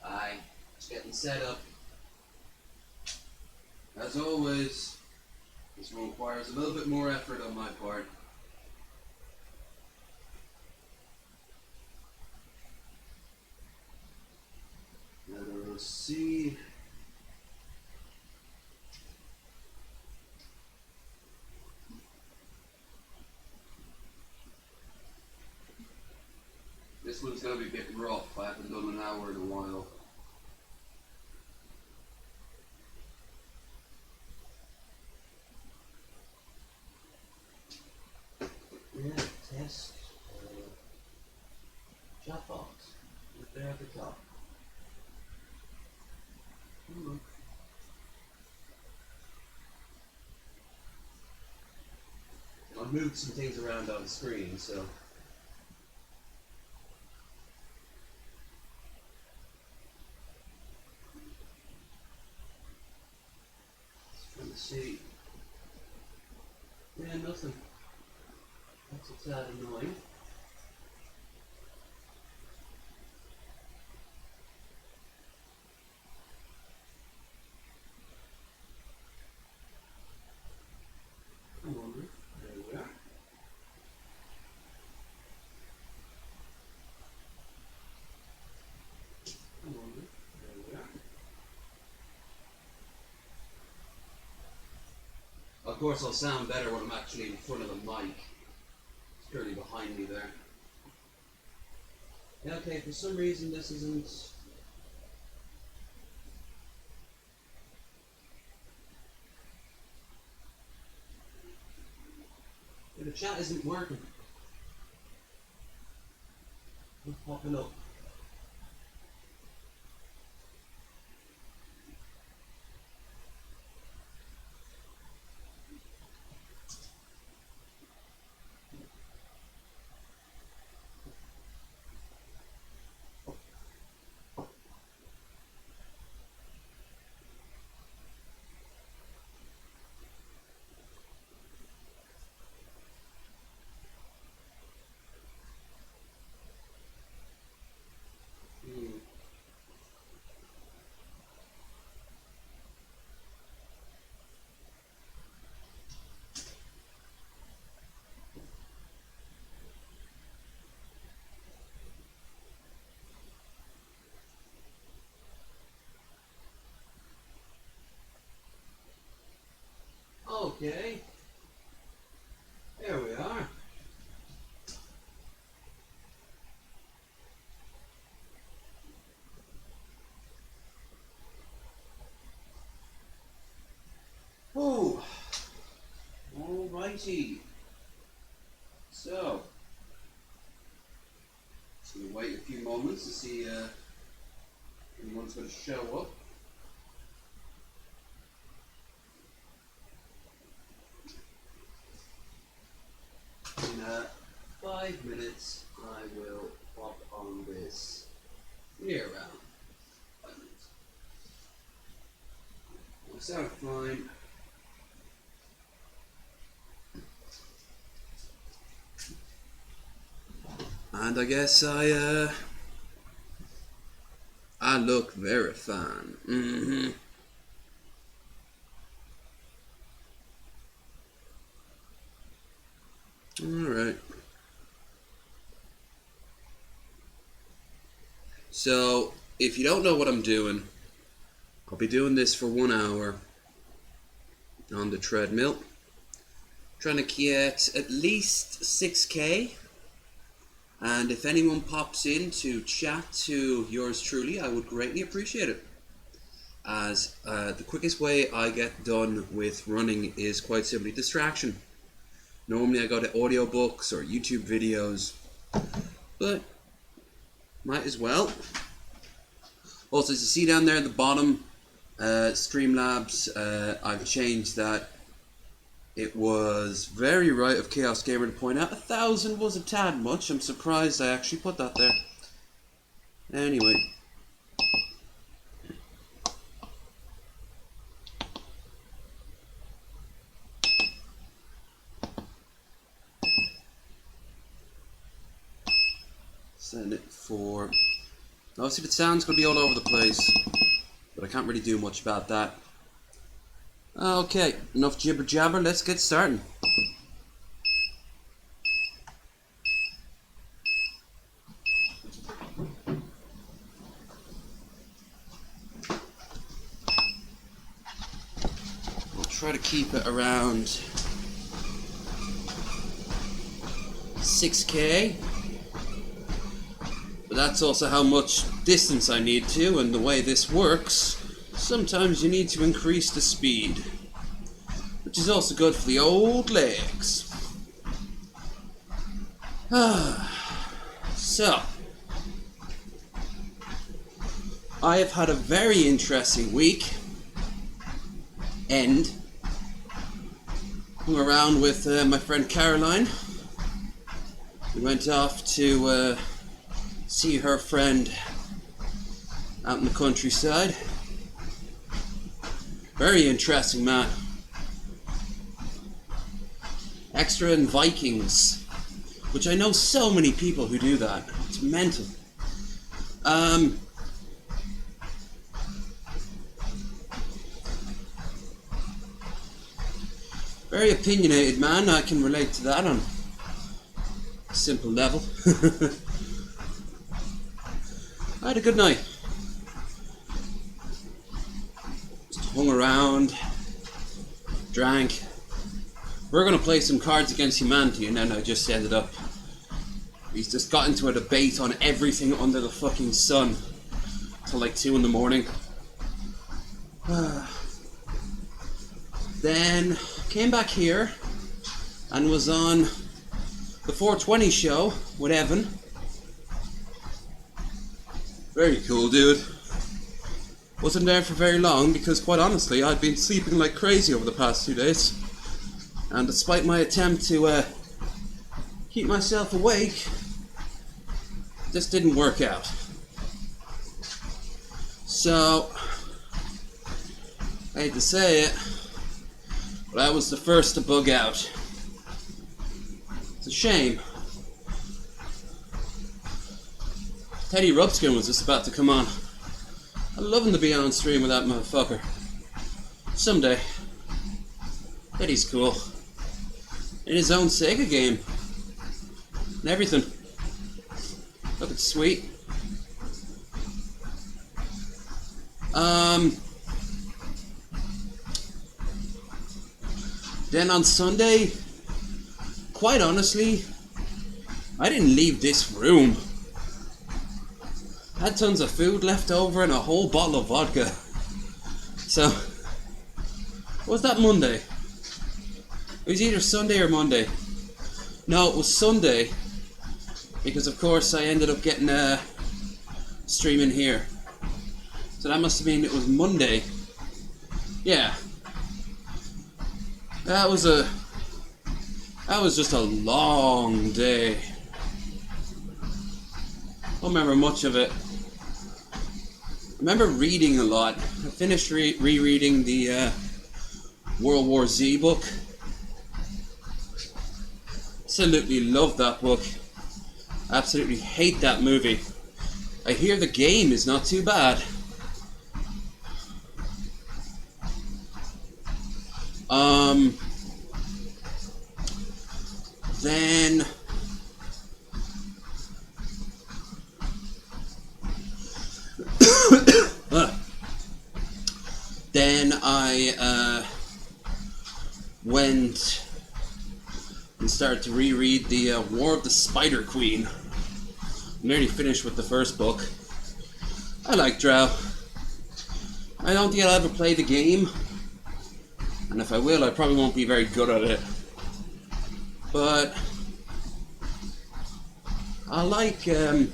Aye, just getting set up. As always, this one requires a little bit more effort on my part. Now we'll see. This one's going to be a bit rough. I haven't done an hour in a while. Yeah, test. Chat box. Right there at the top. I've moved some things around on the screen, so. Just trying to see. Yeah, nothing. That's a tad annoying. Come on, there we are. Come on, there we are. Of course, I'll sound better when I'm actually in front of the mic. It's currently behind me there. Yeah, okay, for some reason this isn't. Yeah, the chat isn't working. It's popping up. Okay. There we are. Oh, alrighty. So, just going to wait a few moments to see anyone's going to show up. In 5 minutes, I will pop on this near around 5 minutes. Will sound fine. And I guess I look very fine. Mm-hmm. Alright. So, if you don't know what I'm doing, I'll be doing this for 1 hour on the treadmill. Trying to get at least 6k. And if anyone pops in to chat to yours truly, I would greatly appreciate it. As the quickest way I get done with running is quite simply distraction. Normally I go to audiobooks or YouTube videos, but might as well. Also, as you see down there at the bottom, Streamlabs, I've changed that. It was very right of Chaos Gamer to point out 1,000 was a tad much. I'm surprised I actually put that there. Anyway. Send it for... Obviously the sound's going to be all over the place, but I can't really do much about that. Okay, enough jibber jabber, let's get started. We'll try to keep it around 6K. But that's also how much distance I need to, and the way this works, sometimes you need to increase the speed, which is also good for the old legs. So, I have had a very interesting week. Hung around with my friend Caroline. We went off to see her friend out in the countryside. Very interesting, man. Extra in Vikings, which I know so many people who do that. It's mental. Very opinionated man. I can relate to that on a simple level. I had a good night. Just hung around, drank. We're going to play some Cards Against Humanity, and then I just ended up... He's just got into a debate on everything under the fucking sun till like 2 in the morning. Then came back here and was on the 420 show with Evan. Very cool, dude. Wasn't there for very long because, quite honestly, I'd been sleeping like crazy over the past 2 days. And despite my attempt to keep myself awake, this didn't work out. So, I hate to say it, but I was the first to bug out. It's a shame. Teddy Rubskin was just about to come on. I'd love him to be on stream with that motherfucker. Someday. Teddy's cool. In his own Sega game. And everything. Look, it's sweet. Then on Sunday, quite honestly, I didn't leave this room. I had tons of food left over and a whole bottle of vodka. So, what was that, Monday? It was either Sunday or Monday. No, it was Sunday, because of course I ended up getting streaming here. So that must have been, it was Monday. Yeah. That was just a long day. I don't remember much of it. I remember reading a lot. I finished rereading the World War Z book. Absolutely love that book. Absolutely hate that movie. I hear the game is not too bad. Then then I went and started to reread the War of the Spider Queen. I'm nearly finished with the first book. I like Drow. I don't think I'll ever play the game, and if I will, I probably won't be very good at it. But I like the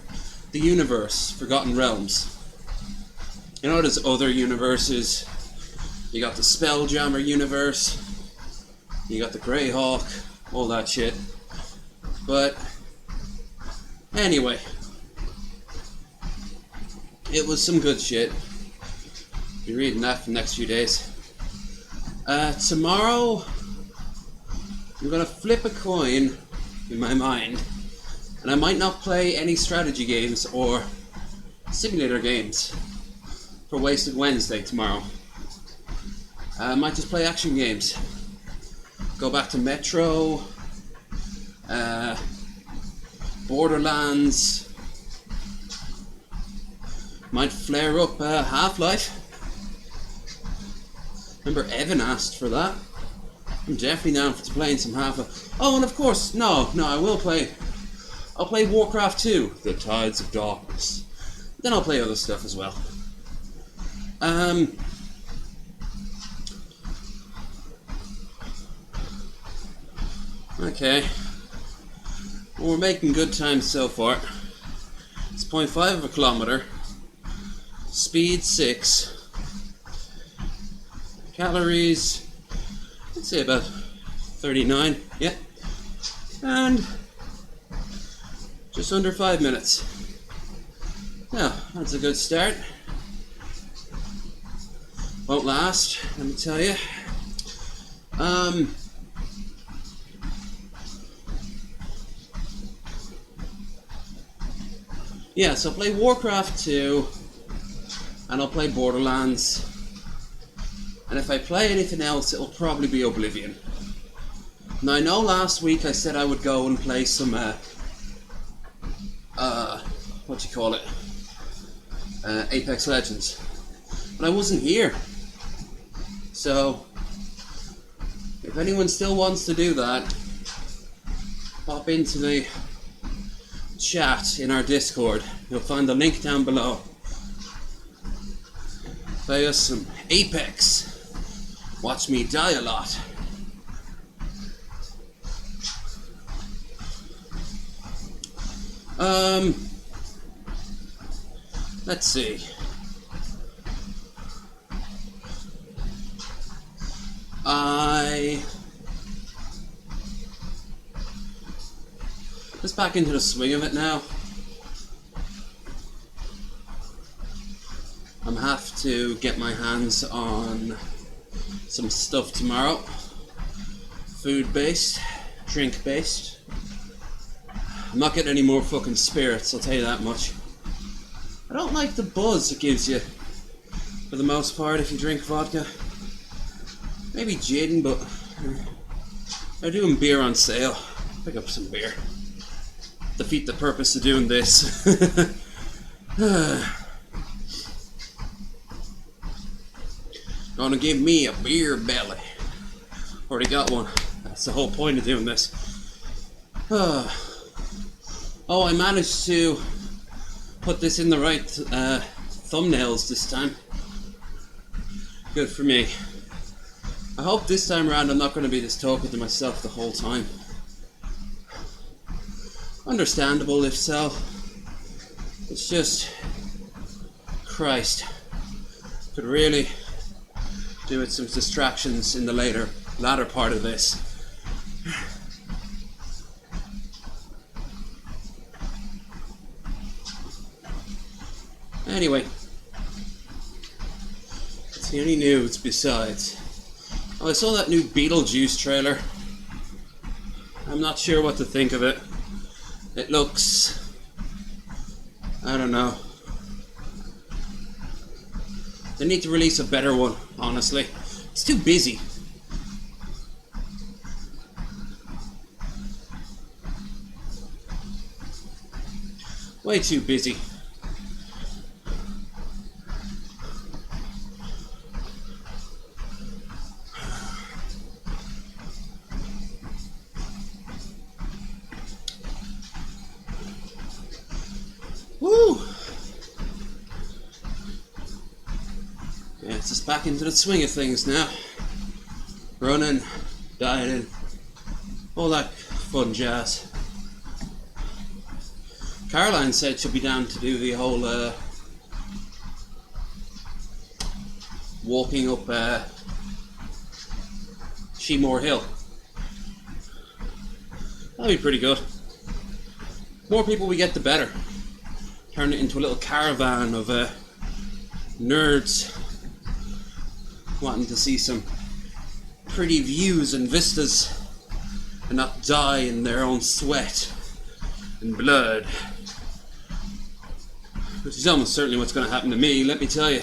universe, Forgotten Realms. You know, there's other universes. You got the Spelljammer universe. You got the Greyhawk, all that shit. But anyway, it was some good shit. Be reading that for the next few days. Tomorrow, I'm gonna flip a coin in my mind And I might not play any strategy games or simulator games for Wasted Wednesday tomorrow. I might just play action games. Go back to Metro, Borderlands. Might flare up Half-Life. Remember Evan asked for that. I'm definitely down for playing some Half-Life. Oh, and of course, no, I will play. I'll play Warcraft 2, The Tides of Darkness. Then I'll play other stuff as well. Okay. Well, we're making good time so far. It's 0.5 of a kilometer. Speed 6. Calories, I'd say about 39. Yeah. And just under 5 minutes. Now, that's a good start. Won't last, let me tell you. Yeah, so I'll play Warcraft 2, and I'll play Borderlands, and if I play anything else, it'll probably be Oblivion. Now, I know last week I said I would go and play some, Apex Legends, but I wasn't here. So, if anyone still wants to do that, pop into the chat in our Discord. You'll find the link down below. Play us some Apex. Watch me die a lot. Let's see. Just back into the swing of it now. I'm have to get my hands on some stuff tomorrow. Food based, drink based. I'm not getting any more fucking spirits, I'll tell you that much. I don't like the buzz it gives you, for the most part, if you drink vodka. Maybe gin, but they're doing beer on sale. Pick up some beer. Defeat the purpose of doing this. Gonna give me a beer belly. Already got one. That's the whole point of doing this. Oh, I managed to put this in the right thumbnails this time. Good for me. I hope this time around I'm not going to be just talking to myself the whole time. Understandable if so. It's just, Christ, could really do with some distractions in the latter part of this. Anyway, it's the only news besides. Oh, I saw that new Beetlejuice trailer. I'm not sure what to think of it. It looks, I don't know. They need to release a better one, honestly. It's too busy. Way too busy. Woo! Yeah, it's just back into the swing of things now. Running, dieting, all that fun jazz. Caroline said she'll be down to do the whole walking up Sheemore Hill. That'll be pretty good. More people we get, the better. Turn it into a little caravan of nerds wanting to see some pretty views and vistas and not die in their own sweat and blood. Which is almost certainly what's going to happen to me, let me tell you.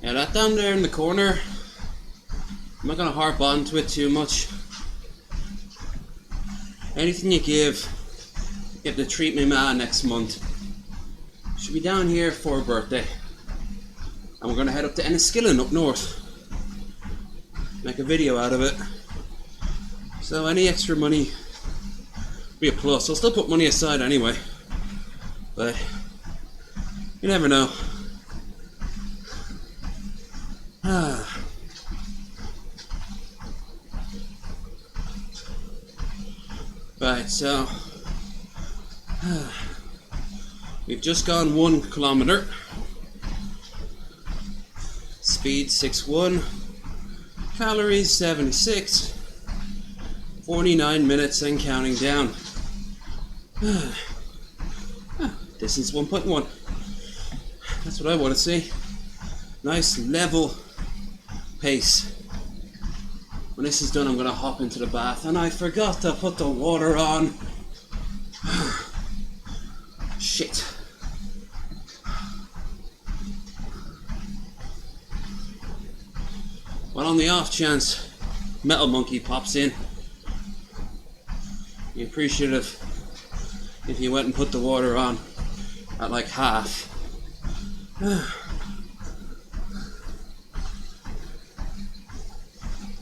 Yeah, that down there in the corner, I'm not going to harp on to it too much. Anything you give to treat me ma next month. She'll be down here for her birthday. And we're going to head up to Enniskillen up north. Make a video out of it. So any extra money will be a plus. I'll still put money aside anyway. But you never know. Right, so we've just gone 1 kilometer. Speed 6.1. Calories 76. 49 minutes and counting down. Distance 1.1. That's what I want to see. Nice level pace. When this is done, I'm going to hop into the bath. And I forgot to put the water on. Shit. Well, on the off chance Metal Monkey pops in, be appreciative if you went and put the water on at like half.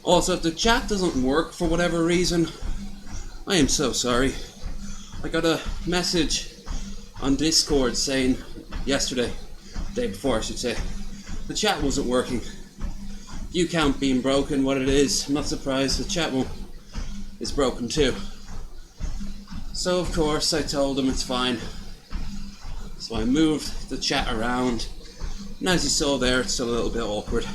Also, if the chat doesn't work for whatever reason, I am so sorry. I got a message on Discord saying yesterday, the day before I should say, the chat wasn't working. View count being broken, what it is, I'm not surprised. The chat is broken too. So of course I told him it's fine. So I moved the chat around, and as you saw there, it's still a little bit awkward.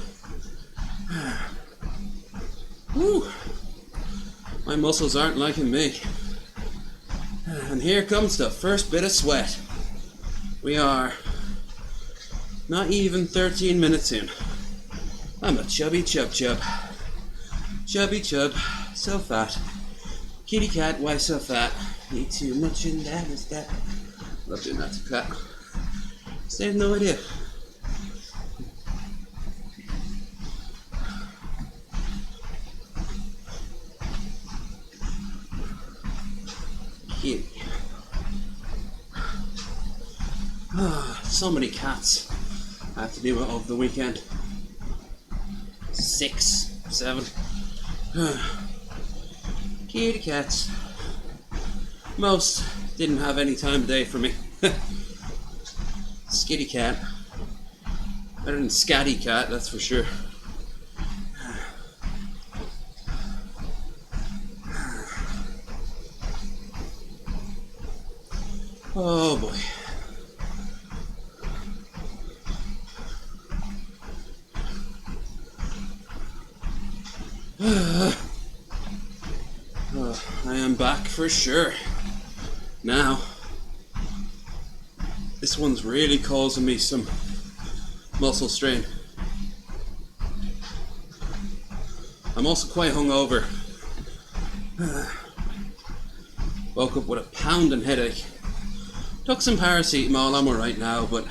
Woo! My muscles aren't liking me. And here comes the first bit of sweat. We are not even 13 minutes in. I'm a chubby chub chub. Chubby chub, so fat. Kitty cat, why so fat? Eat too much and that is that. Love doing that to cat. They have no idea. Kitty. So many cats I have to deal with over the weekend. 6, 7. Kitty cats. Most didn't have any time of day for me. Skitty cat. Better than scatty cat, that's for sure. Oh boy. I am back for sure. Now, this one's really causing me some muscle strain. I'm also quite hungover. Woke up with a pounding headache. Took some paracetamol, I'm alright now, but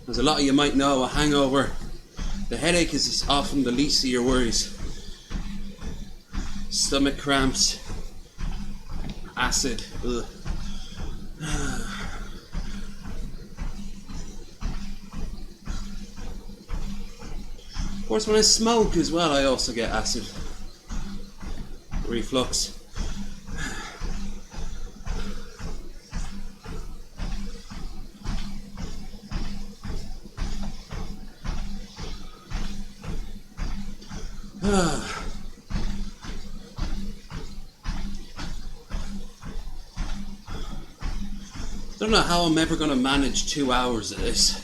as a lot of you might know, a hangover, the headache is often the least of your worries. Stomach cramps, acid, ugh. Of course, when I smoke as well, I also get acid reflux. Don't know how I'm ever going to manage 2 hours of this.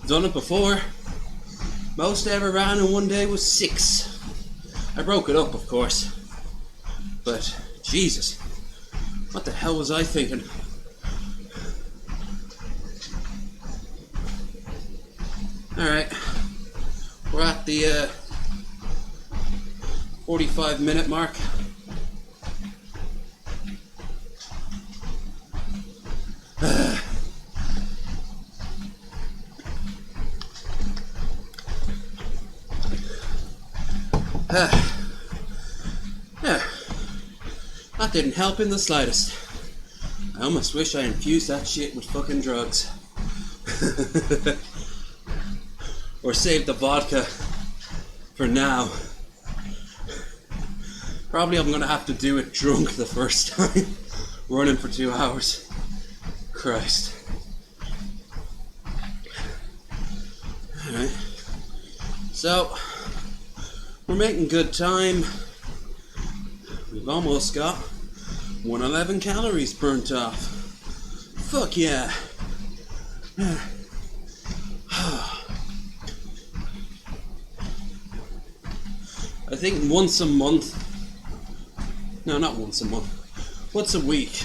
Done it before. Most I ever ran in one day was 6. I broke it up, of course. But, Jesus, what the hell was I thinking? Alright, we're at the 45-minute mark. Yeah, that didn't help in the slightest. I almost wish I infused that shit with fucking drugs. Or saved the vodka for now. Probably I'm gonna have to do it drunk the first time. Running for 2 hours. Christ. Alright. So, we're making good time. We've almost got 111 calories burnt off. Fuck yeah. I think once a month, no, not once a month, once a week,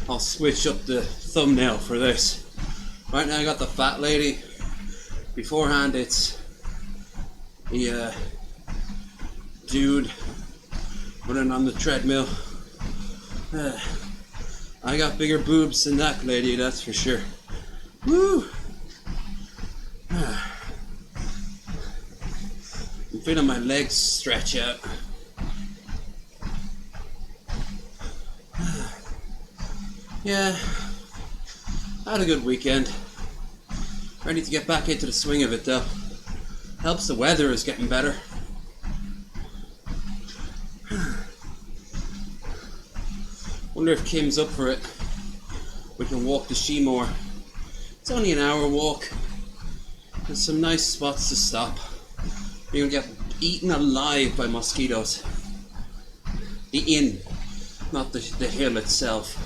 I'll switch up the thumbnail for this. Right now I got the fat lady. Beforehand it's the dude running on the treadmill. I got bigger boobs than that lady, that's for sure. Woo! I'm feeling my legs stretch out. Yeah, I had a good weekend. Ready to get back into the swing of it though. Helps the weather is getting better. Wonder if Kim's up for it. We can walk to Shemore. It's only an hour walk. There's some nice spots to stop. You're gonna get eaten alive by mosquitoes. The inn, not the hill itself.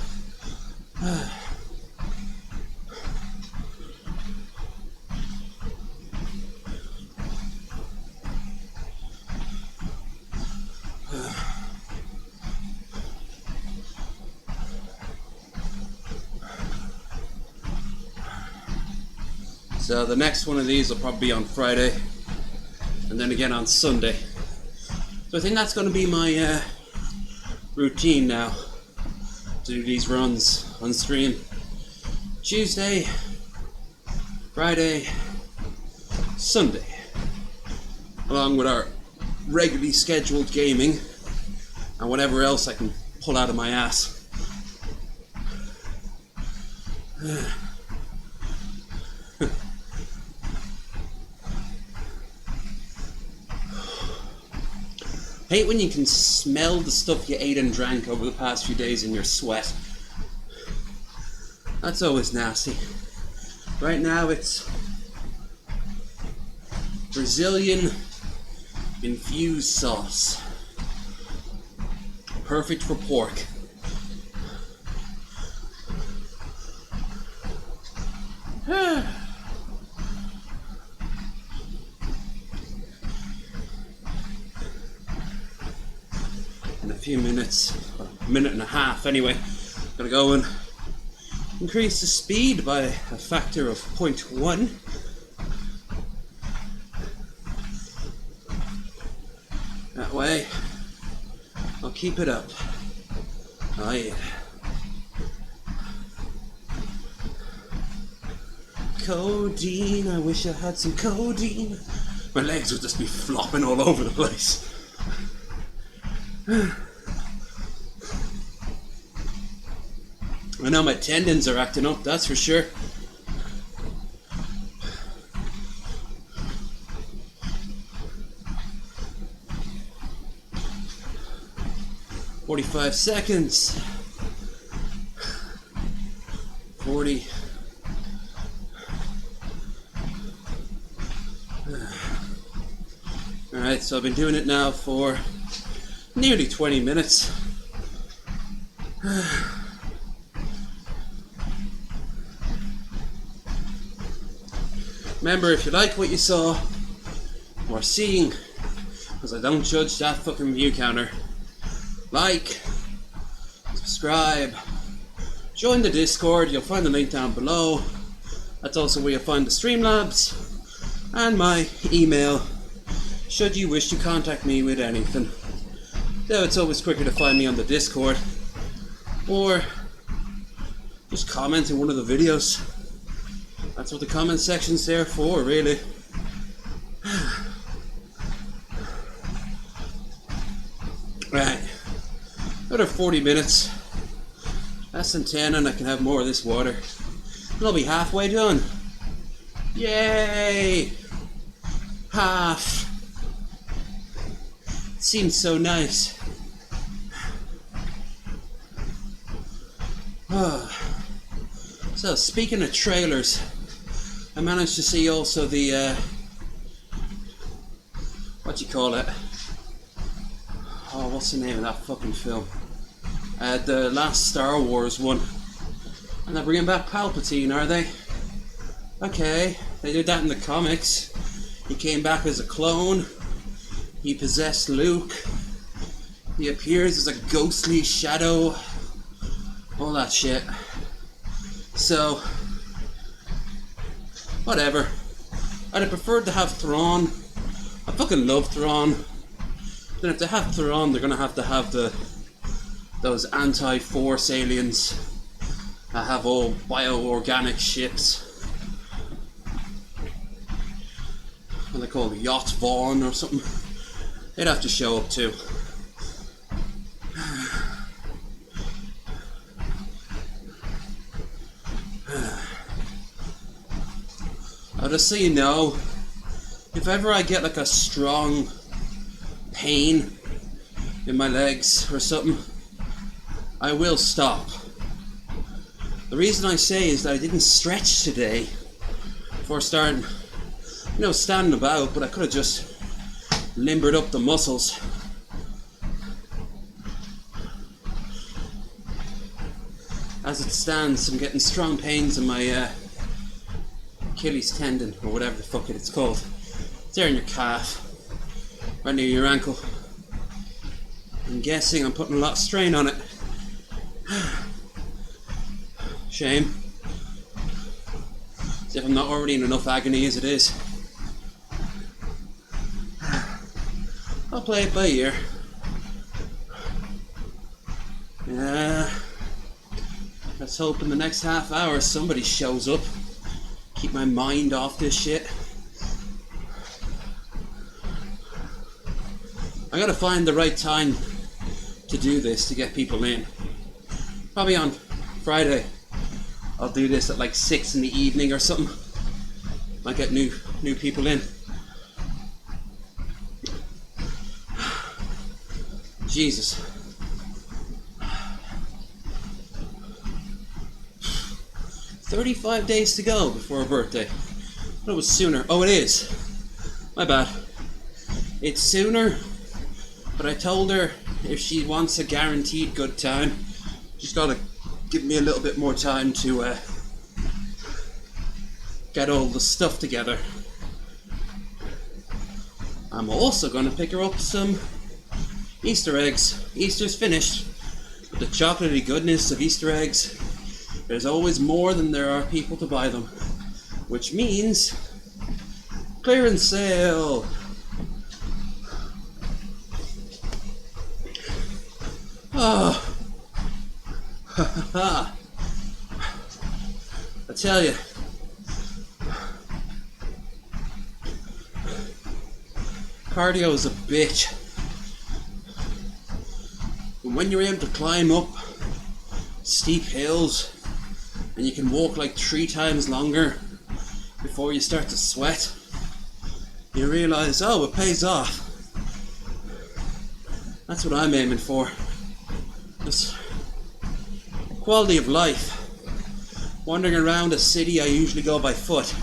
So the next one of these will probably be on Friday, and then again on Sunday. So I think that's going to be my routine now, to do these runs on stream. Tuesday, Friday, Sunday, along with our regularly scheduled gaming and whatever else I can pull out of my ass. Hate when you can smell the stuff you ate and drank over the past few days in your sweat. That's always nasty. Right now it's Brazilian infused sauce. Perfect for pork. In a few minutes, a minute and a half anyway, gonna go and increase the speed by a factor of 0.1. That way, I'll keep it up. Oh yeah. Codeine, I wish I had some codeine. My legs would just be flopping all over the place. I know my tendons are acting up, that's for sure. "45 seconds. 40. Alright, so I've been doing it now for nearly 20 minutes. Remember, if you like what you saw or seeing, because I don't judge that fucking view counter, like, subscribe, join the Discord. You'll find the link down below. That's also where you'll find the Streamlabs and my email, should you wish to contact me with anything. Though it's always quicker to find me on the Discord, or just comment in one of the videos. That's what the comment section's there for, really. Right, another 40 minutes, less than 10, and I can have more of this water, and I'll be halfway done. Yay! Half. It seems so nice. So, speaking of trailers, I managed to see also the, what do you call it? Oh, what's the name of that fucking film? The last Star Wars one. And they're bringing back Palpatine, are they? Okay, they did that in the comics. He came back as a clone. He possessed Luke. He appears as a ghostly shadow. All that shit. So, whatever. I'd have preferred to have Thrawn. I fucking love Thrawn. Then if they have Thrawn, they're gonna have those anti-Force aliens that have all bioorganic ships. What they call Yacht Vaughn or something. They'd have to show up too. Just so you know, if ever I get like a strong pain in my legs or something, I will stop. The reason I say is that I didn't stretch today before starting, standing about, but I could have just limbered up the muscles. As it stands, I'm getting strong pains in my Achilles tendon, or whatever the fuck it's called. It's there in your calf, right near your ankle. I'm guessing I'm putting a lot of strain on it. Shame. As if I'm not already in enough agony as it is. I'll play it by ear. Yeah. Let's hope in the next half hour somebody shows up. Keep my mind off this shit. I gotta find the right time to do this to get people in. Probably on Friday. I'll do this at like 6 in the evening or something. Might get new people in. Jesus. 35 days to go before her birthday. But it was sooner. Oh, it is. My bad. It's sooner, but I told her if she wants a guaranteed good time, she's got to give me a little bit more time to get all the stuff together. I'm also going to pick her up some Easter eggs. Easter's finished, but the chocolatey goodness of Easter eggs, there's always more than there are people to buy them, which means clearance sale. Oh, I tell you, cardio is a bitch. And when you're able to climb up steep hills and you can walk like 3 times longer before you start to sweat, you realize, oh, it pays off. That's what I'm aiming for. This quality of life. Wandering around a city I usually go by foot.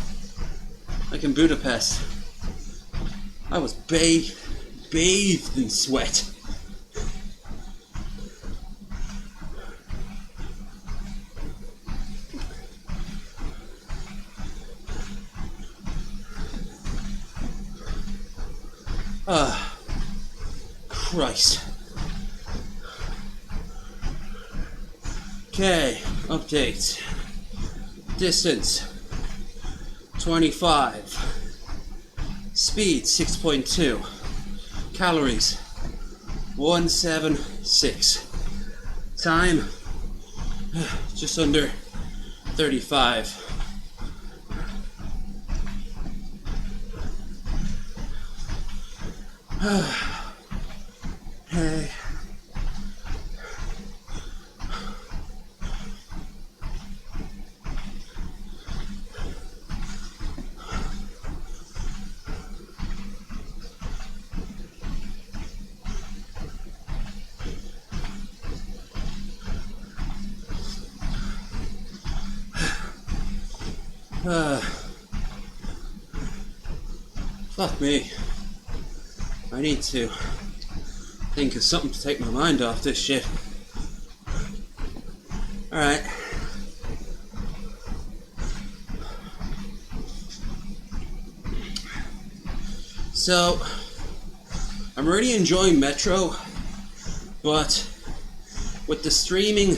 Like in Budapest. I was bathed in sweat. Christ. Okay, update. Distance 25. Speed 6.2. Calories 176. Time just under 35. Hey. Fuck me. I need to think of something to take my mind off this shit. Alright. So, I'm really enjoying Metro, but with the streaming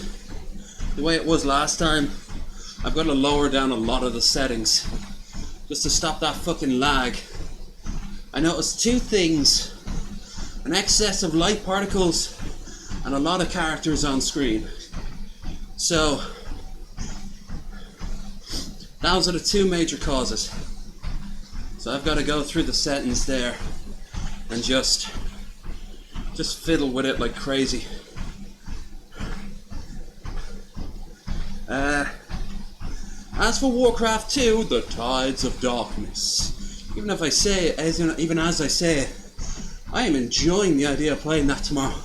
the way it was last time, I've got to lower down a lot of the settings just to stop that fucking lag. I noticed two things: an excess of light particles and a lot of characters on screen. So those are the two major causes. So I've got to go through the settings there and just fiddle with it like crazy. As for Warcraft 2, the Tides of Darkness. Even as I say it, I am enjoying the idea of playing that tomorrow.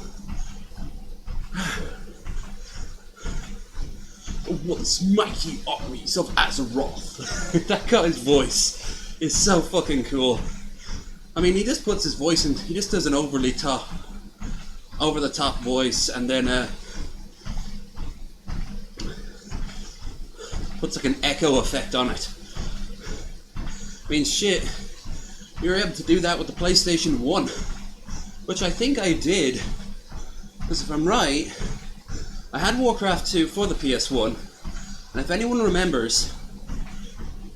The once mighty armies of Azeroth. That guy's voice is so fucking cool. I mean, he just puts his voice in, he just does an over the top voice, and then puts like an echo effect on it. I mean, shit, you're able to do that with the PlayStation 1, which I think I did, because if I'm right, I had Warcraft 2 for the PS1, and if anyone remembers,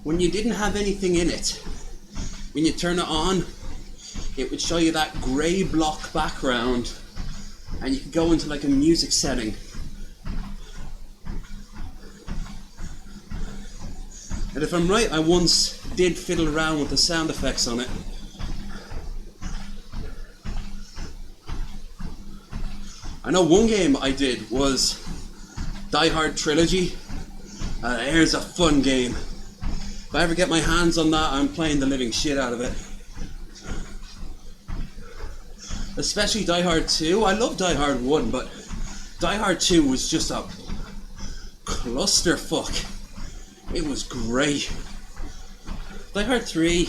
when you didn't have anything in it, when you turn it on, it would show you that grey block background, and you could go into like a music setting. And if I'm right, I once did fiddle around with the sound effects on it. I know one game I did was Die Hard Trilogy. Here's a fun game. If I ever get my hands on that, I'm playing the living shit out of it. Especially Die Hard 2. I love Die Hard 1, but Die Hard 2 was just a clusterfuck. It was great. Die Hard 3,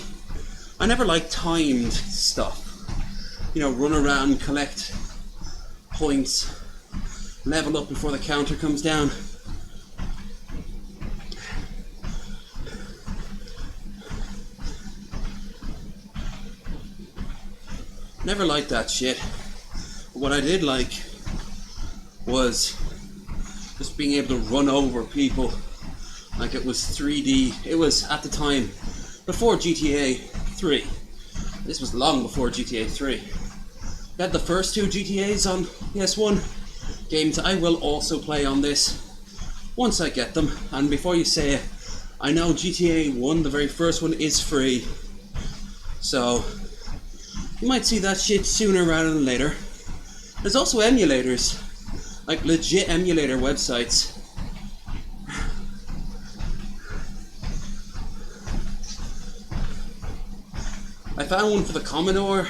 I never liked timed stuff. You know, run around, collect points, level up before the counter comes down. Never liked that shit. But what I did like was just being able to run over people like it was 3D. It was, at the time, before GTA 3. This was long before GTA 3. We had the first two GTAs on PS1. Games I will also play on this once I get them. And before you say it, I know GTA 1, the very first one, is free. So you might see that shit sooner rather than later. There's also emulators, like legit emulator websites. I found one for the Commodore.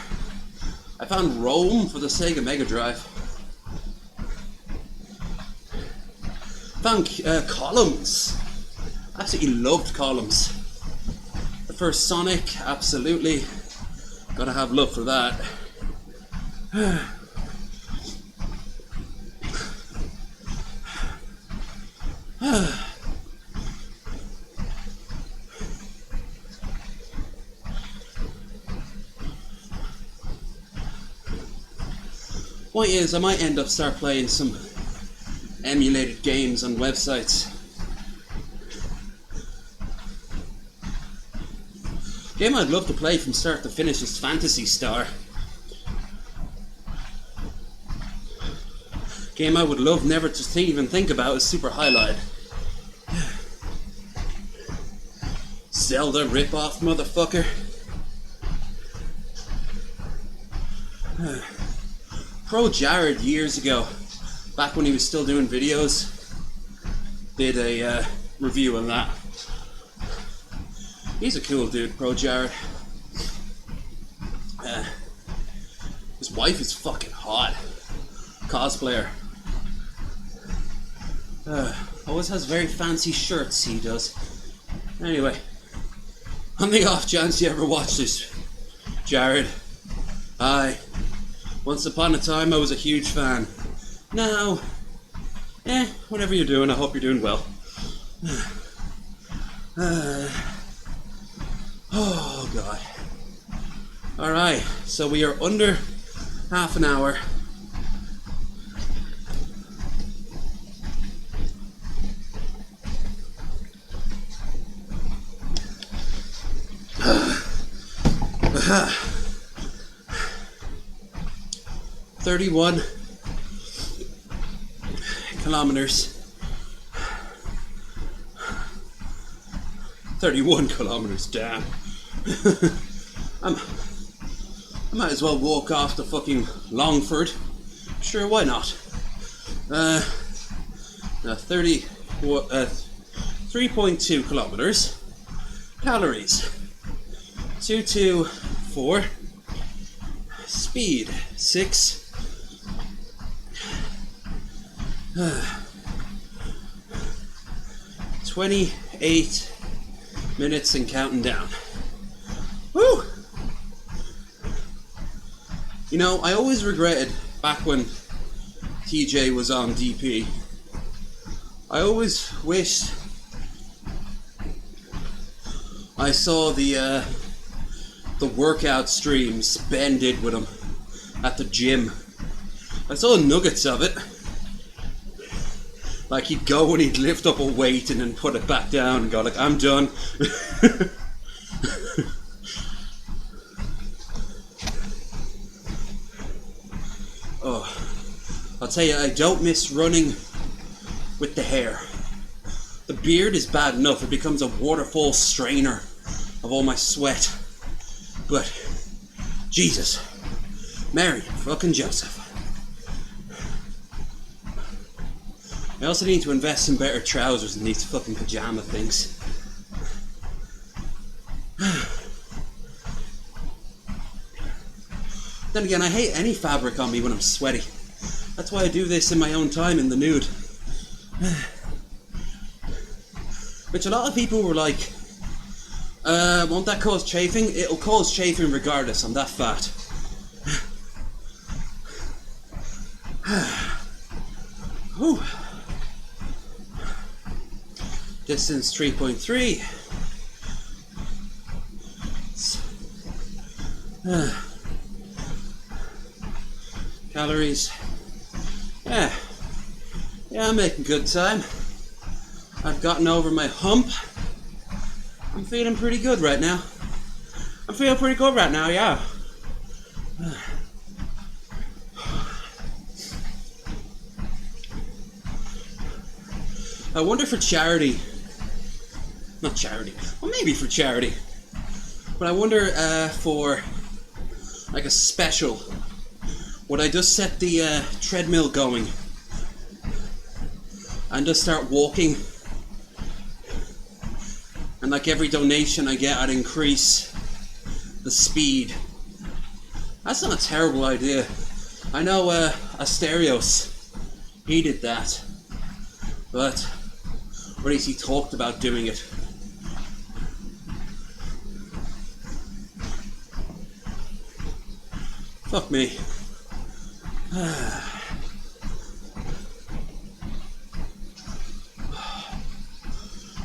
I found Rome for the Sega Mega Drive. Found Columns. Absolutely loved Columns. The first Sonic, absolutely. Gotta have love for that. Point is, I might end up start playing some emulated games on websites. Game I'd love to play from start to finish is Phantasy Star. Game I would love never to even think about is Super Highlight. Zelda rip-off, motherfucker. Pro Jared years ago, back when he was still doing videos, did a review on that. He's a cool dude, Pro Jared. His wife is fucking hot. Cosplayer. Always has very fancy shirts, he does. Anyway, on the off chance you ever watch this, Jared, hi. Once upon a time I was a huge fan. Now, whatever you're doing, I hope you're doing well. Oh god. Alright, so we are under half an hour. Uh, 31 kilometers. 31 kilometers, damn. I might as well walk off to fucking Longford. Sure, why not? 3.2 kilometers. Calories 224. Speed 6. 28 minutes and counting down. Woo! You know, I always regretted back when TJ was on DP. I always wished I saw the workout streams Ben did with him at the gym. I saw nuggets of it. Like he'd go and he'd lift up a weight and then put it back down and go like, I'm done. Oh, I'll tell you, I don't miss running with the hair. The beard is bad enough, it becomes a waterfall strainer of all my sweat. But, Jesus, Mary, fucking Joseph. I also need to invest in better trousers than these fucking pajama things. Then again, I hate any fabric on me when I'm sweaty. That's why I do this in my own time in the nude. Which a lot of people were like, won't that cause chafing? It'll cause chafing regardless, I'm that fat. Whew. Distance 3.3. Calories. Yeah, I'm making good time. I've gotten over my hump. I'm feeling pretty good right now. Yeah. I wonder for charity. Not charity. Well, maybe for charity. But I wonder for like a special. Would I just set the treadmill going and just start walking? And like every donation I get, I'd increase the speed. That's not a terrible idea. I know Asterios, he did that. But, or at least he talked about doing it. Fuck me.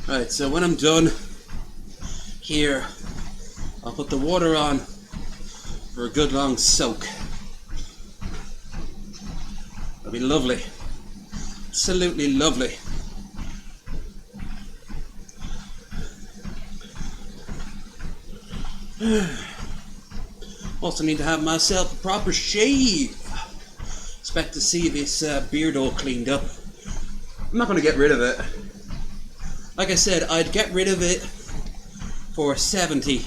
Right, so when I'm done here, I'll put the water on for a good long soak. It'll be lovely. Absolutely lovely. Also need to have myself a proper shave. Expect to see this beard all cleaned up. I'm not going to get rid of it. Like I said, I'd get rid of it for €70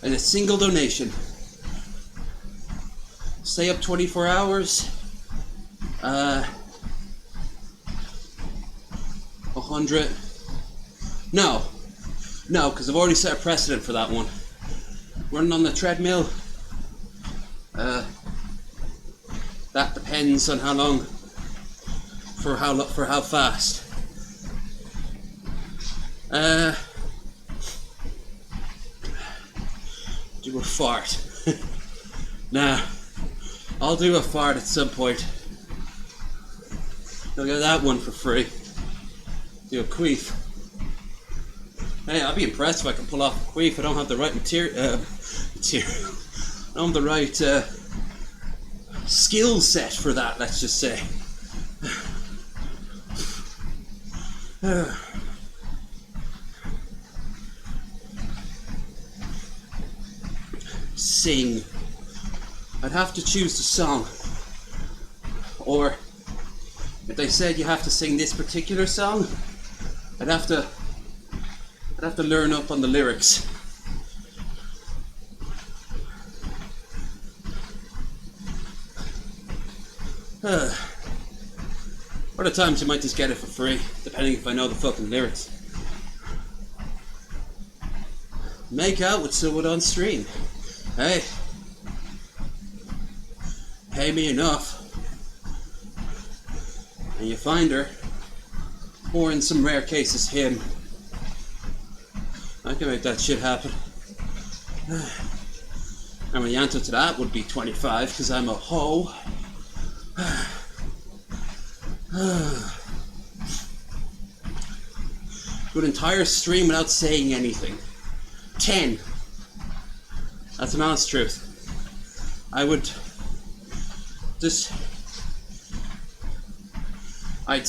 and a single donation. Stay up 24 hours. 100. No, because I've already set a precedent for that one. Running on the treadmill. That depends on how long, for how fast. Do a fart. Nah, I'll do a fart at some point. You'll get that one for free. Do a queef. Hey, I'd be impressed if I can pull off a queef. I don't have the right material. I don't have the right skill set for that, let's just say. Sing. I'd have to choose the song. Or if they said you have to sing this particular song, I'd have to learn up on the lyrics. Other times you might just get it for free, depending if I know the fucking lyrics. Make out with someone on stream. Hey, pay me enough, and you find her, or in some rare cases him. I can make that shit happen. And the answer to that would be 25, because I'm a hoe. Do an entire stream without saying anything. 10. That's an honest truth. I would just... I'd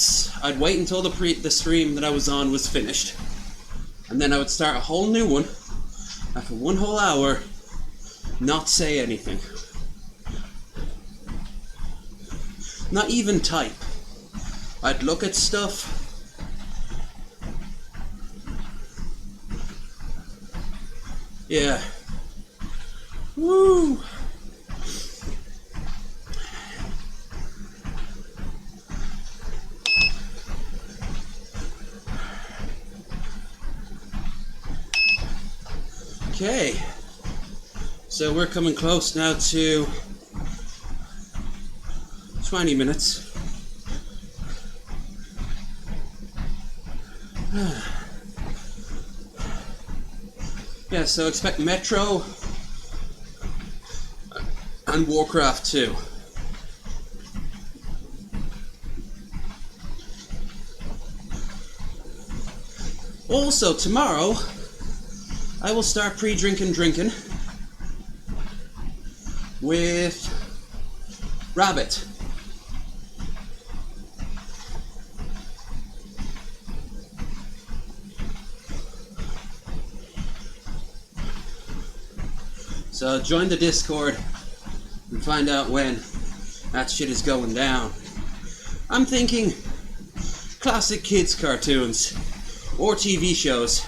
wait until the stream that I was on was finished, and then I would start a whole new one after one whole hour, not say anything. Not even type. I'd look at stuff. Yeah. Woo! Okay, so we're coming close now to 20 minutes. Yeah, so expect Metro and Warcraft 2. Also, tomorrow I will start drinking with Rabbit. So join the Discord and find out when that shit is going down. I'm thinking classic kids cartoons or TV shows.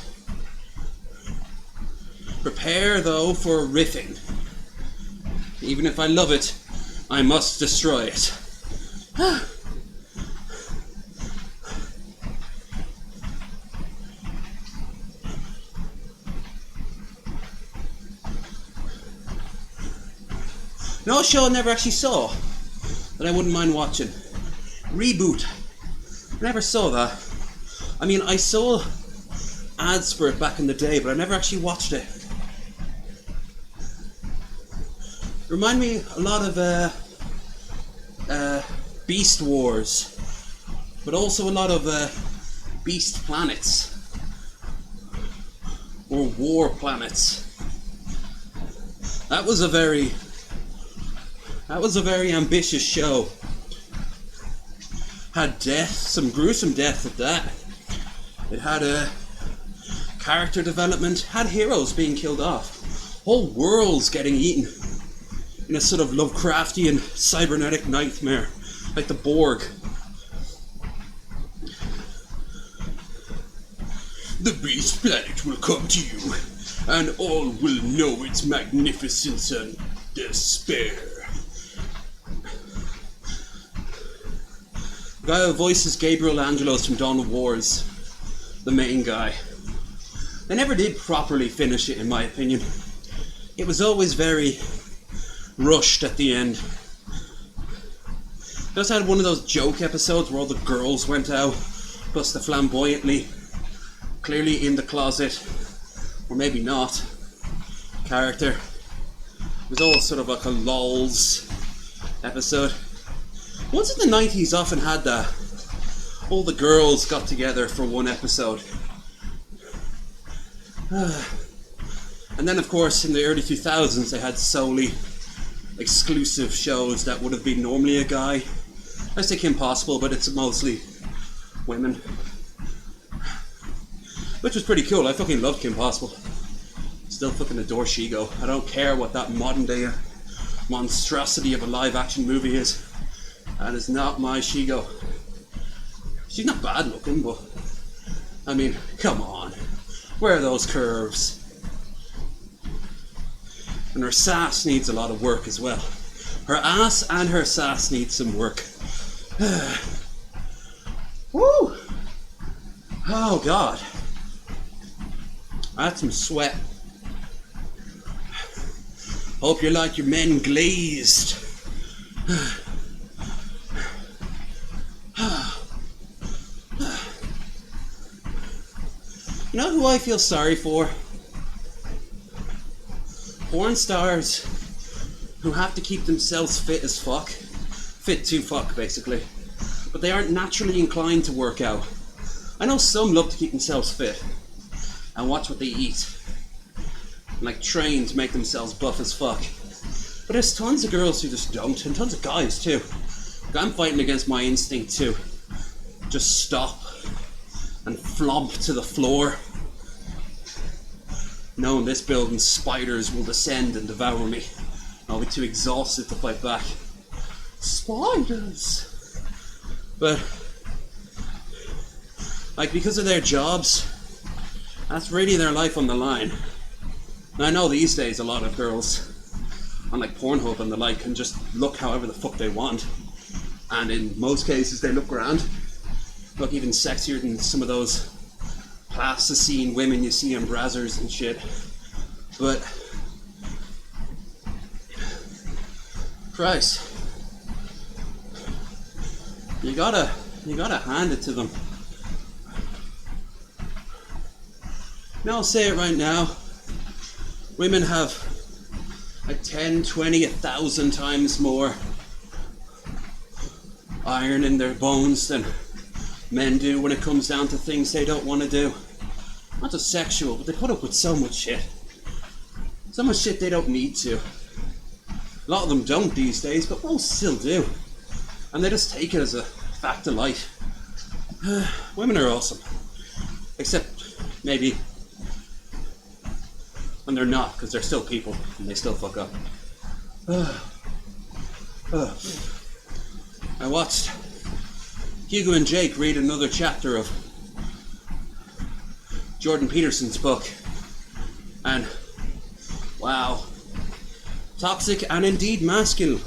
Prepare though for riffing. Even if I love it, I must destroy it. No show I never actually saw that I wouldn't mind watching. Reboot. I never saw that. I mean, I saw ads for it back in the day, but I never actually watched it. Remind me a lot of Beast Wars, but also a lot of Beast Planets or War Planets. That was a very ambitious show. Had death, some gruesome death at that. It had a character development, had heroes being killed off, whole worlds getting eaten in a sort of Lovecraftian cybernetic nightmare, like the Borg. The beast planet will come to you, and all will know its magnificence and despair. The guy who voices Gabriel Angelos from Dawn of Wars, the main guy. They never did properly finish it, in my opinion. It was always very rushed at the end. They also had one of those joke episodes where all the girls went out, plus the flamboyantly, clearly in the closet, or maybe not, character. It was all sort of like a lols episode. Once in the 90s often had that. All the girls got together for one episode. And then of course in the early 2000s they had solely exclusive shows that would have been normally a guy. I say Kim Possible, but it's mostly women. Which was pretty cool. I fucking loved Kim Possible. Still fucking adore Shigo. I don't care what that modern day monstrosity of a live action movie is. That is not my Shigo. She's not bad looking, but I mean, come on. Where are those curves? And her sass needs a lot of work as well. Her ass and her sass need some work. Woo! Oh God. That's some sweat. Hope you're like your men glazed. You know who I feel sorry for? Porn stars who have to keep themselves fit as fuck. Fit to fuck, basically. But they aren't naturally inclined to work out. I know some love to keep themselves fit and watch what they eat. And like train to make themselves buff as fuck. But there's tons of girls who just don't, and tons of guys too. Like I'm fighting against my instinct too. Just stop and flop to the floor. Knowing this building's spiders will descend and devour me. I'll be too exhausted to fight back. Spiders! But, like, because of their jobs, that's really their life on the line. And I know these days a lot of girls on like Pornhub and the like can just look however the fuck they want. And in most cases they look grand. Look even sexier than some of those plasticine women you see on Brazzers and shit. But Christ, you gotta hand it to them. Now I'll say it right now. Women have like 10, 20, 1,000 times more iron in their bones than men do when it comes down to things they don't want to do. Not just sexual, but they put up with so much shit. So much shit they don't need to. A lot of them don't these days, but most still do. And they just take it as a fact of life. Women are awesome. Except, maybe, when they're not, because they're still people, and they still fuck up. I watched Hugo and Jake read another chapter of Jordan Peterson's book, and wow, toxic and indeed masculine.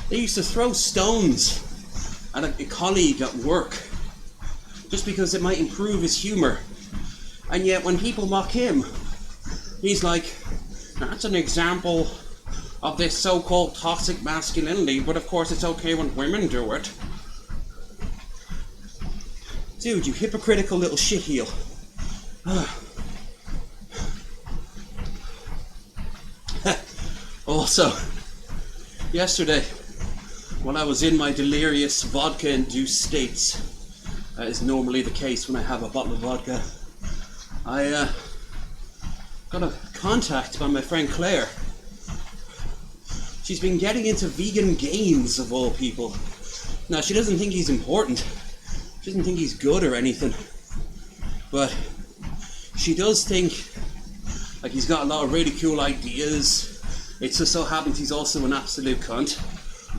They used to throw stones at a colleague at work just because it might improve his humor, and yet when people mock him, he's like, that's an example of this so-called toxic masculinity, but of course it's okay when women do it. Dude, you hypocritical little shitheel. Also, yesterday, when I was in my delirious vodka-induced states, as is normally the case when I have a bottle of vodka, I got a contact by my friend Claire. She's been getting into vegan gains, of all people. Now, she doesn't think he's important. She doesn't think he's good or anything. But she does think, like, he's got a lot of really cool ideas. It just so happens he's also an absolute cunt.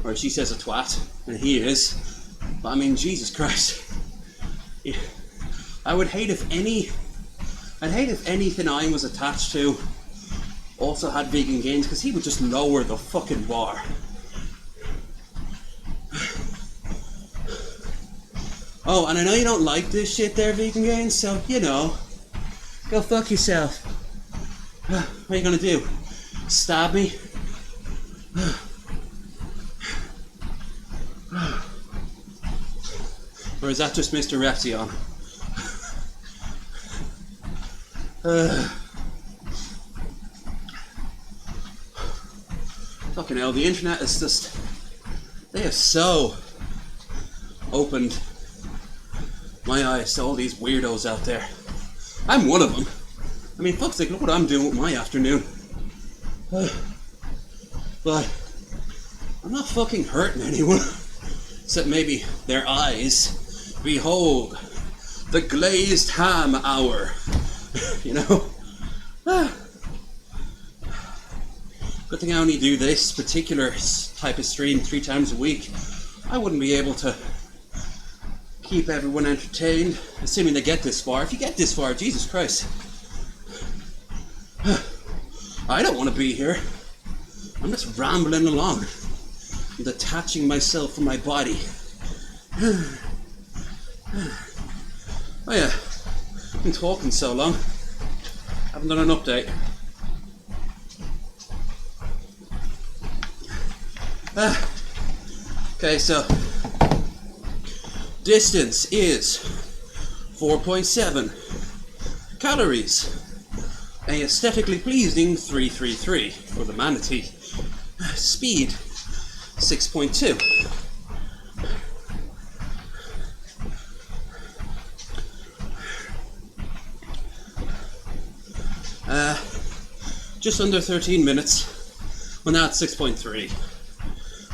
Or she says a twat, and he is. But I mean, Jesus Christ. I would hate if anything I was attached to also had vegan gains, because he would just lower the fucking bar. Oh, and I know you don't like this shit there, vegan gains, so, you know, go fuck yourself. What are you gonna do? Stab me? Or is that just Mr. Repsion? Fucking hell, the internet is just... They have so opened my eyes to all these weirdos out there. I'm one of them. I mean, fuck's sake, look what I'm doing with my afternoon. But I'm not fucking hurting anyone. Except maybe their eyes. Behold, the glazed ham hour. You know? Good thing I only do this particular type of stream 3 times a week. I wouldn't be able to keep everyone entertained, assuming they get this far. If you get this far, Jesus Christ. I don't want to be here. I'm just rambling along, detaching myself from my body. Oh yeah, I've been talking so long. Haven't done an update. Okay, so distance is 4.7 calories. A aesthetically pleasing 333 for the manatee. Speed 6.2. Just under 13 minutes. Well, now it's 6.3.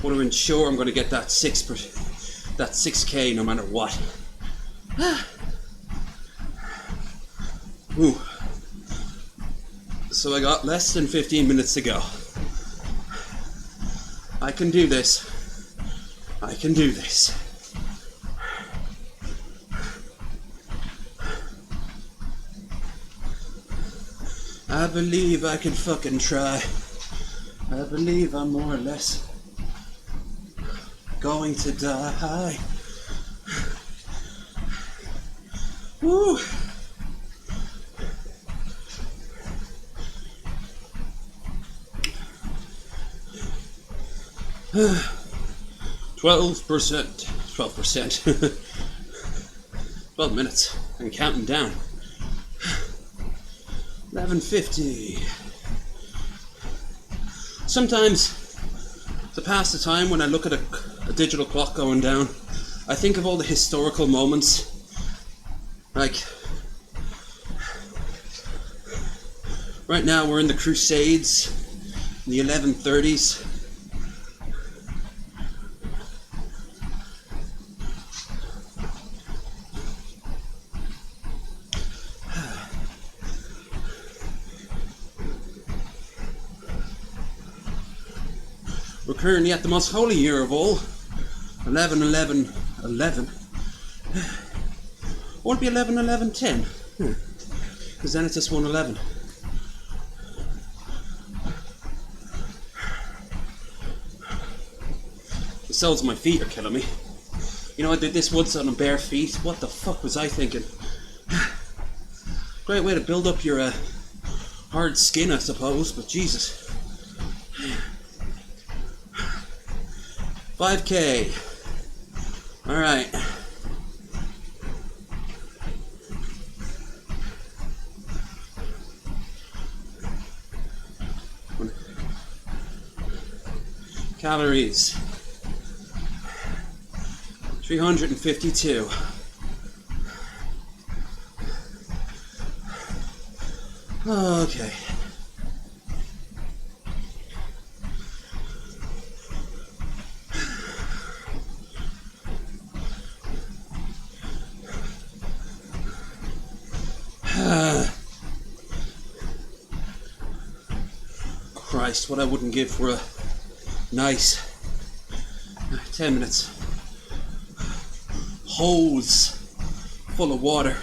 Want to ensure I'm going to get that 6K no matter what. Ooh. So I got less than 15 minutes to go. I can do this. I can do this. I believe I can fucking try. I believe I'm more or less going to die. Woo. %, 12%, 12 minutes, and counting down. 11:50. Sometimes, to pass the time, when I look at a digital clock going down, I think of all the historical moments, like, right now we're in the Crusades, in the 1130s. We're currently at the most holy year of all, 11/11/11. Won't it be 11/11/10? Because then it's just 1/11. The soles of my feet are killing me. You know, I did this once on bare feet. What the fuck was I thinking? Great way to build up your hard skin, I suppose, but Jesus. 5K. All right. Calories. 352. Okay. Christ, what I wouldn't give for a nice 10 minutes. Hose full of water.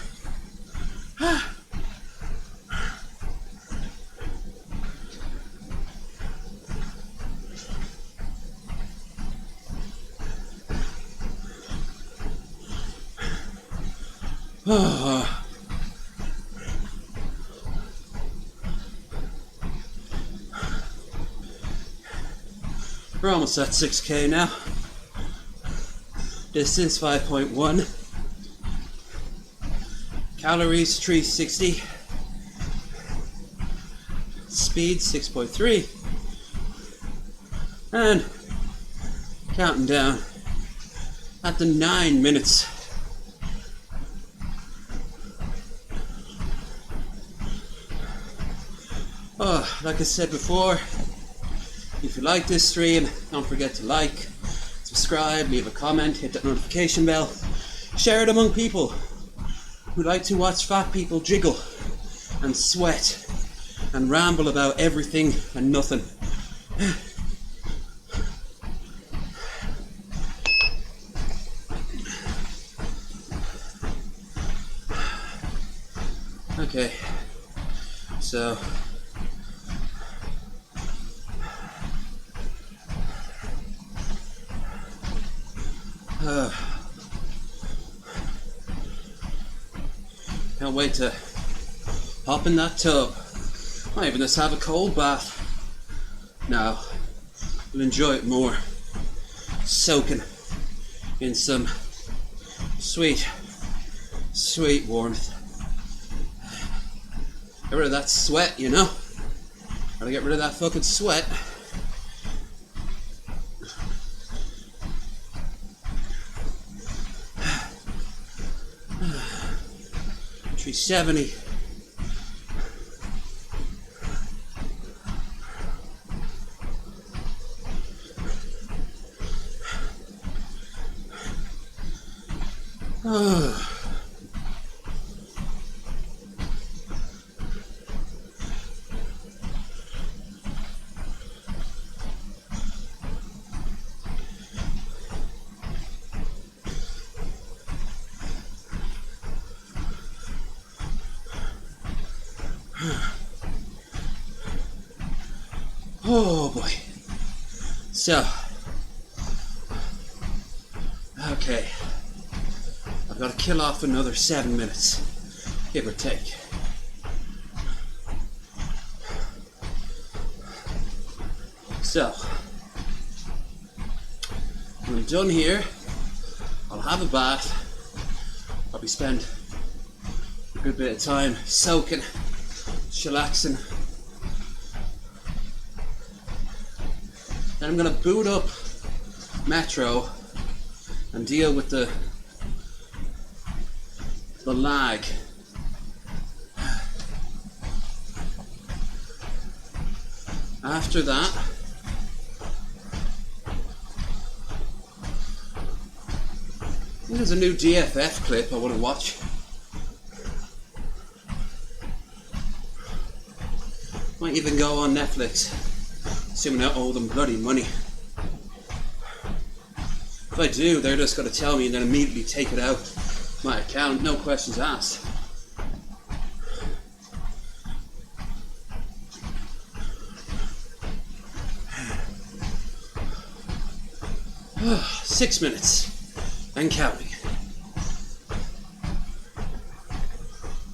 We're almost at 6K now. Distance 5.1. Calories 360. Speed 6.3. And counting down at the 9 minutes. Oh, like I said before, if you like this stream, don't forget to like, subscribe, leave a comment, hit that notification bell, share it among people who like to watch fat people jiggle and sweat and ramble about everything and nothing. Okay, so can't wait to hop in that tub. Might even just have a cold bath. Now, you'll enjoy it more. Soaking in some sweet, sweet warmth. Get rid of that sweat, you know? Gotta get rid of that fucking sweat. $370. Oh boy. So, okay. I've got to kill off another 7 minutes, give or take. So, when I'm done here, I'll have a bath. Probably spend a good bit of time soaking, chillaxing. Then I'm going to boot up Metro and deal with the lag. After that, I think there's a new DFF clip I want to watch. Might even go on Netflix, assuming I owe them bloody money. If I do, they're just going to tell me and then immediately take it out of my account, no questions asked. Oh, 6 minutes and counting.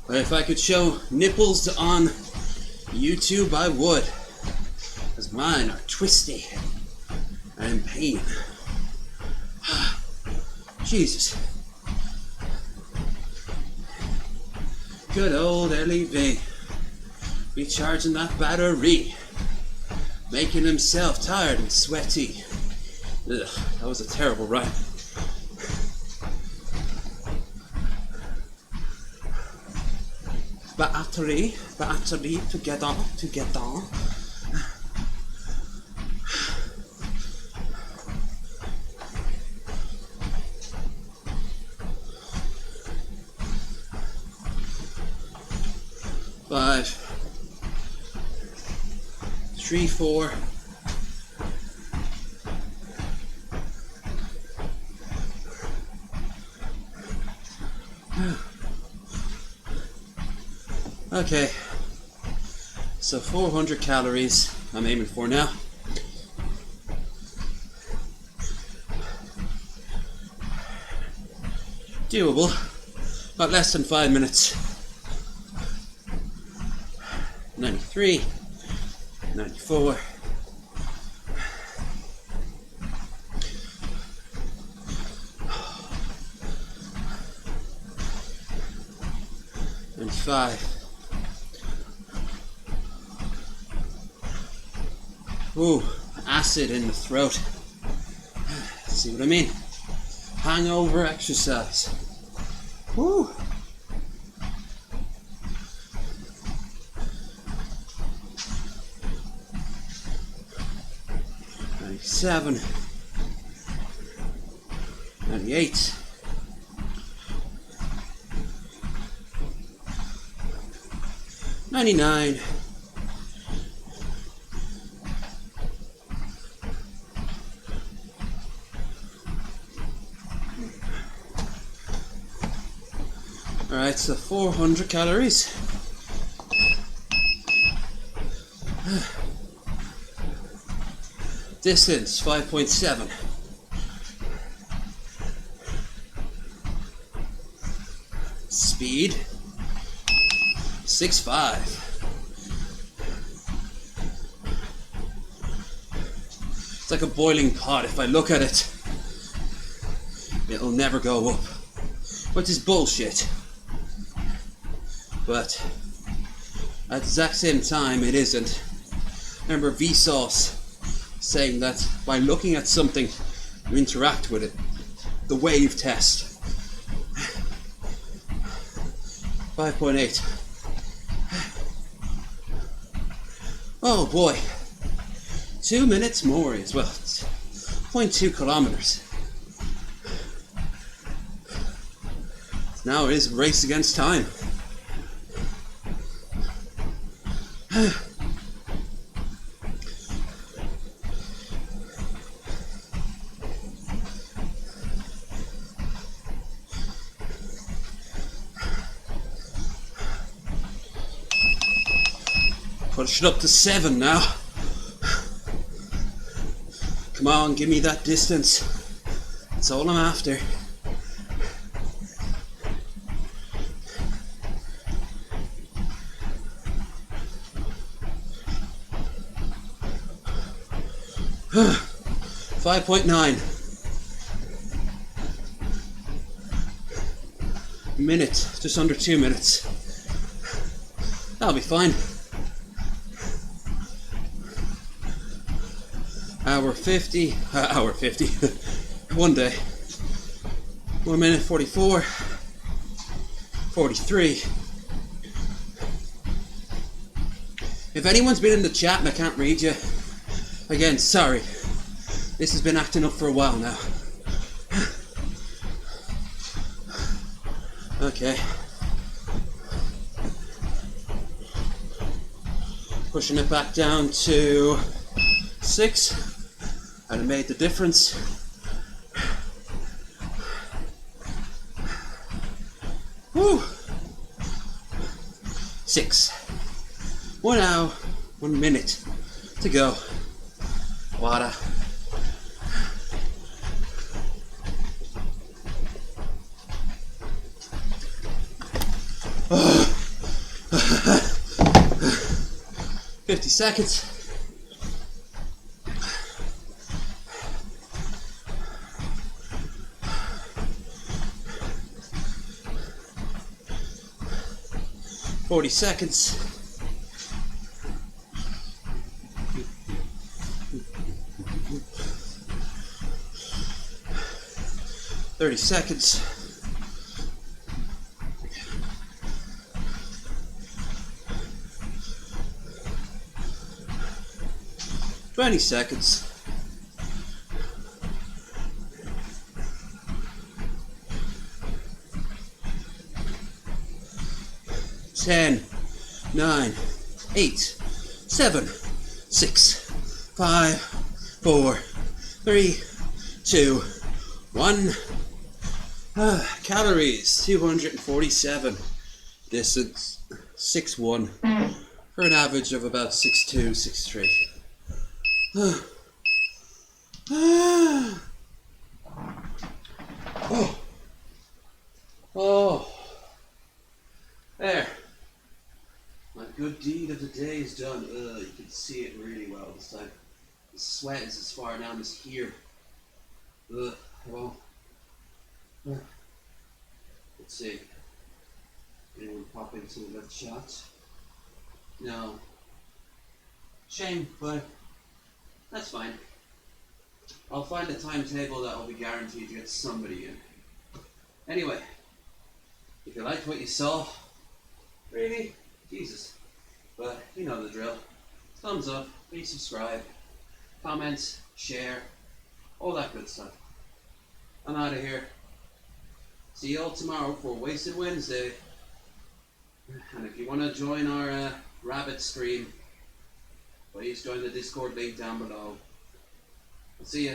But if I could show nipples on YouTube, I would, as mine are twisty and in pain. Jesus. Good old LEV, recharging that battery, making himself tired and sweaty. Ugh, that was a terrible ride. battery together. Five, 3, 4. Okay, so 400 calories I'm aiming for now. Doable, about less than 5 minutes. 93, 94. And 5. Ooh, acid in the throat. See what I mean? Hangover exercise. Woo! '97, 98, 99, 'Alright, so 400 calories. Distance 5.7. Speed 6.5. It's like a boiling pot. If I look at it, it'll never go up, which is bullshit. But at the exact same time, it isn't. Remember Vsauce saying that by looking at something, you interact with it. The wave test. 5.8. Oh boy. 2 minutes more as well. It's 0.2 kilometers. Now it is a race against time. Push it up to 7 now. Come on, give me that distance. That's all I'm after. Huh. 5.9. Minute, just under 2 minutes. That'll be fine. Hour 50. One day. 1 minute 44. 43. If anyone's been in the chat and I can't read you, again, sorry. This has been acting up for a while now. Okay. Pushing it back down to 6. And it made the difference. Woo! 6. 1 hour, 1 minute to go. Water. Oh. 50 seconds. Forty seconds. 30 seconds. 20 seconds. Ten, 9, 8, 7, 6, 5, 4, 3, 2, 1. Calories 247. Distance 6'1", for an average of about 6'2", 6'3". Oh, there. My good deed of the day is done. You can see it really well this time. The sweat is as far down as here. Well, let's see. Anyone pop into that chat? No. Shame, but that's fine. I'll find a timetable that will be guaranteed to get somebody in. Anyway, if you liked what you saw, really, Jesus. But you know the drill. Thumbs up, please subscribe, comment, share, all that good stuff. I'm out of here. See you all tomorrow for Wasted Wednesday. And if you want to join our rabbit stream, please join the Discord link down below. I'll see you.